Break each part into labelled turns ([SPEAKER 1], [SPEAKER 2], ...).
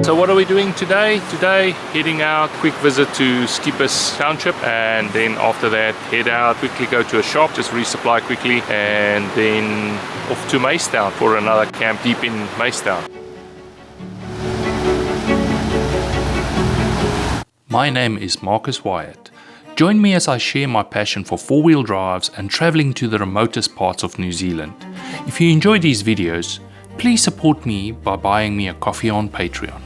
[SPEAKER 1] So what are we doing today? Today, heading out, quick visit to Skippers Township, and then after that, head out, quickly go to a shop, just resupply quickly, and then off to Macetown for another camp deep in Macetown. My name is Marcus Wyatt. Join me as I share my passion for four-wheel drives and traveling to the remotest parts of New Zealand. If you enjoy these videos, please support me by buying me a coffee on Patreon.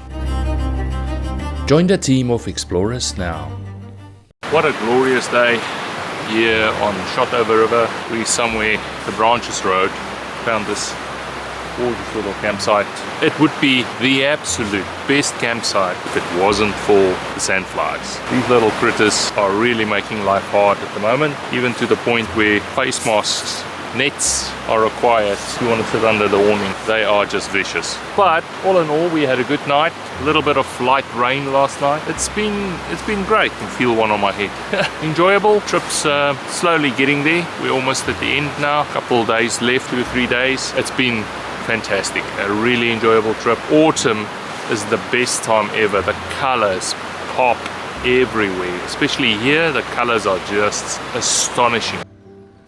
[SPEAKER 1] Join the team of explorers now. What a glorious day here on Shotover River. We're somewhere, the Branches Road. Found this gorgeous little campsite. It would be the absolute best campsite if it wasn't for the sandflies. These little critters are really making life hard at the moment, even to the point where face masks, nets are required if you want to sit under the awning. They are just vicious. But all in all, we had a good night. A little bit of light rain last night. It's been great. I can feel one on my head. Enjoyable. Trip's slowly getting there. We're almost at the end now. A couple of days left, 2 or 3 days. It's been fantastic. A really enjoyable trip. Autumn is the best time ever. The colors pop everywhere. Especially here, the colors are just astonishing.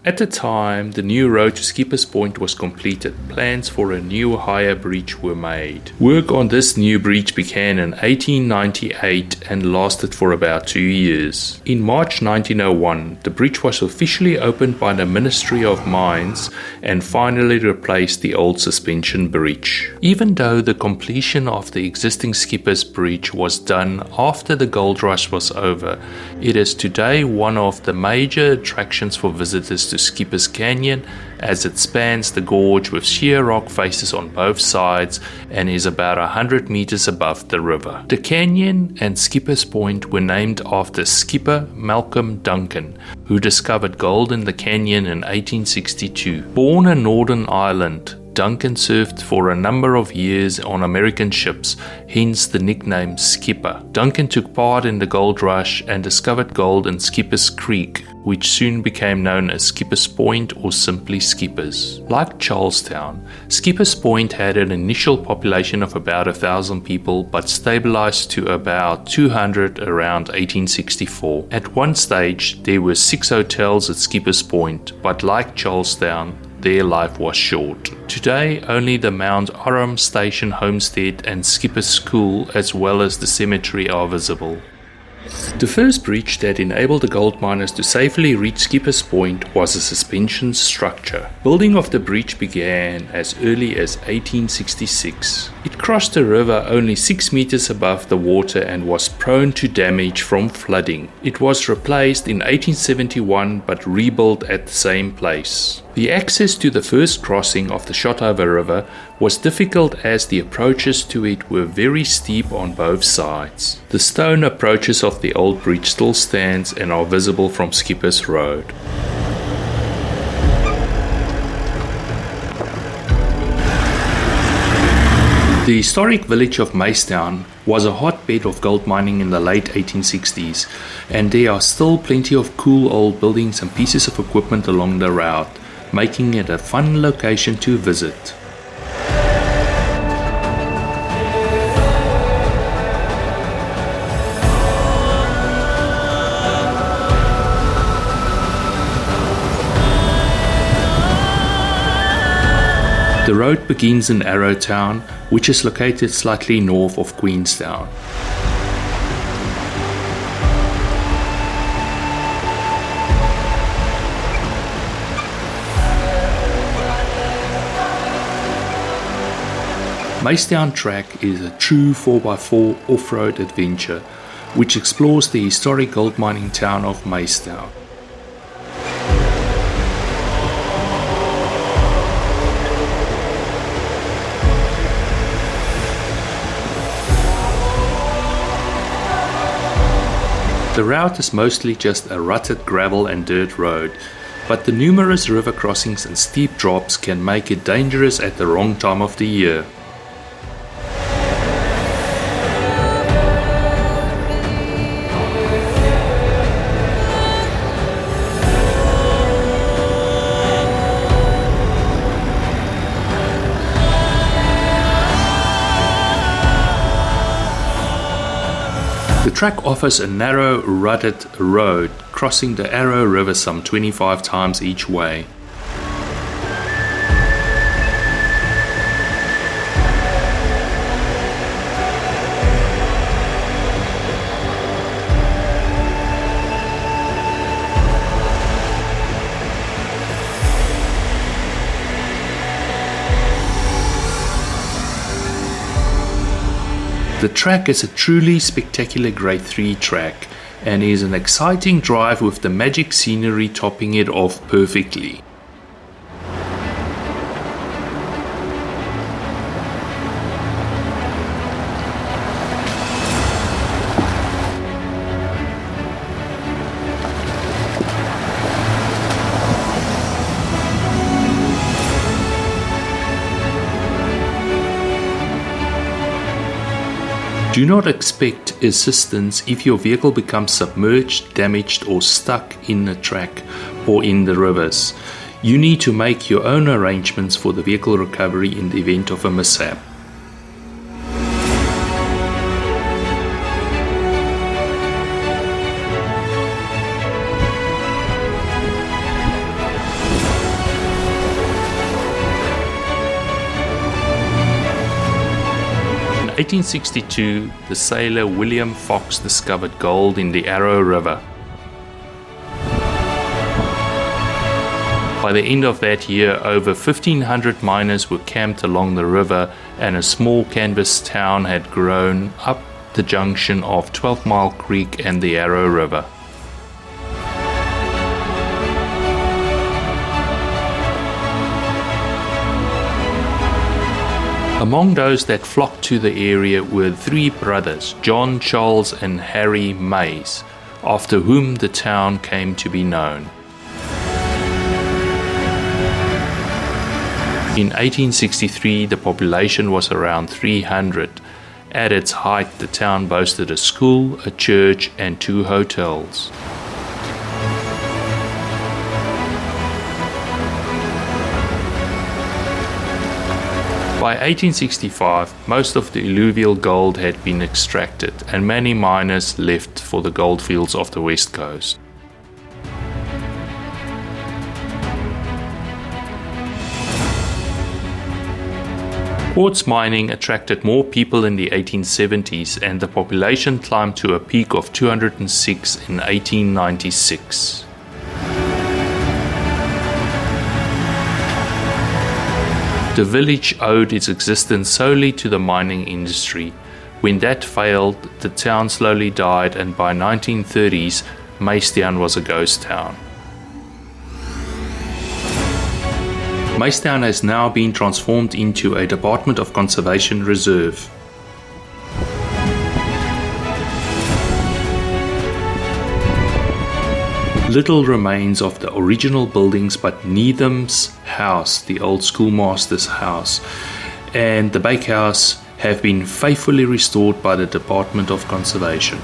[SPEAKER 1] At the time, the new road to Skippers Point was completed. Plans for a new higher breach were made. Work on this new breach began in 1898 and lasted for about 2 years. In March 1901, the breach was officially opened by the Ministry of Mines and finally replaced the old suspension breach. Even though the completion of the existing Skippers breach was done after the gold rush was over, it is today one of the major attractions for visitors to Skippers Canyon, as it spans the gorge with sheer rock faces on both sides and is about 100 meters above the river. The canyon and Skippers Point were named after skipper Malcolm Duncan, who discovered gold in the canyon in 1862. Born in Northern Ireland, Duncan served for a number of years on American ships, hence the nickname Skipper. Duncan took part in the gold rush and discovered gold in Skippers Creek, which soon became known as Skippers Point or simply Skippers. Like Charlestown, Skippers Point had an initial population of about 1,000 people but stabilized to about 200 around 1864. At one stage, there were 6 hotels at Skippers Point, but like Charlestown, their life was short. Today, only the Mount Aram Station Homestead and Skippers School as well as the cemetery are visible. The first breach that enabled the gold miners to safely reach Skippers Point was a suspension structure. Building of the breach began as early as 1866. It crossed the river only 6 meters above the water and was prone to damage from flooding. It was replaced in 1871 but rebuilt at the same place. The access to the first crossing of the Shotover River was difficult as the approaches to it were very steep on both sides. The stone approaches of the old breach still stands and are visible from Skippers Road. The historic village of Macetown was a hotbed of gold mining in the late 1860s, and there are still plenty of cool old buildings and pieces of equipment along the route, making it a fun location to visit. The road begins in Arrowtown, which is located slightly north of Queenstown. Macetown Track is a true 4x4 off-road adventure which explores the historic gold mining town of Macetown. The route is mostly just a rutted gravel and dirt road, but the numerous river crossings and steep drops can make it dangerous at the wrong time of the year. The track offers a narrow, rutted road crossing the Arrow River some 25 times each way. The track is a truly spectacular Grade 3 track and is an exciting drive with the magic scenery topping it off perfectly. Do not expect assistance if your vehicle becomes submerged, damaged or stuck in the track or in the rivers. You need to make your own arrangements for the vehicle recovery in the event of a mishap. In 1862, the sailor William Fox discovered gold in the Arrow River. By the end of that year, over 1,500 miners were camped along the river and a small canvas town had grown up the junction of 12 Mile Creek and the Arrow River. Among those that flocked to the area were three brothers, John, Charles and Harry Mays, after whom the town came to be known. In 1863, the population was around 300. At its height, the town boasted a school, a church and 2 hotels. By 1865, most of the alluvial gold had been extracted and many miners left for the goldfields of the west coast. Quartz mining attracted more people in the 1870s and the population climbed to a peak of 206 in 1896. The village owed its existence solely to the mining industry. When that failed, the town slowly died and by 1930s, Macetown was a ghost town. Macetown has now been transformed into a Department of Conservation reserve. Little remains of the original buildings but Needham's house, the old schoolmaster's house, and the bakehouse have been faithfully restored by the Department of Conservation.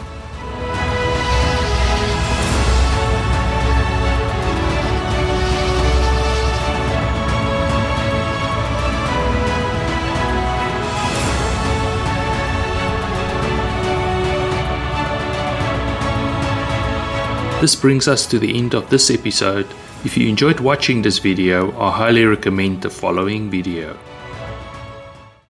[SPEAKER 1] This brings us to the end of this episode. If you enjoyed watching this video, I highly recommend the following video.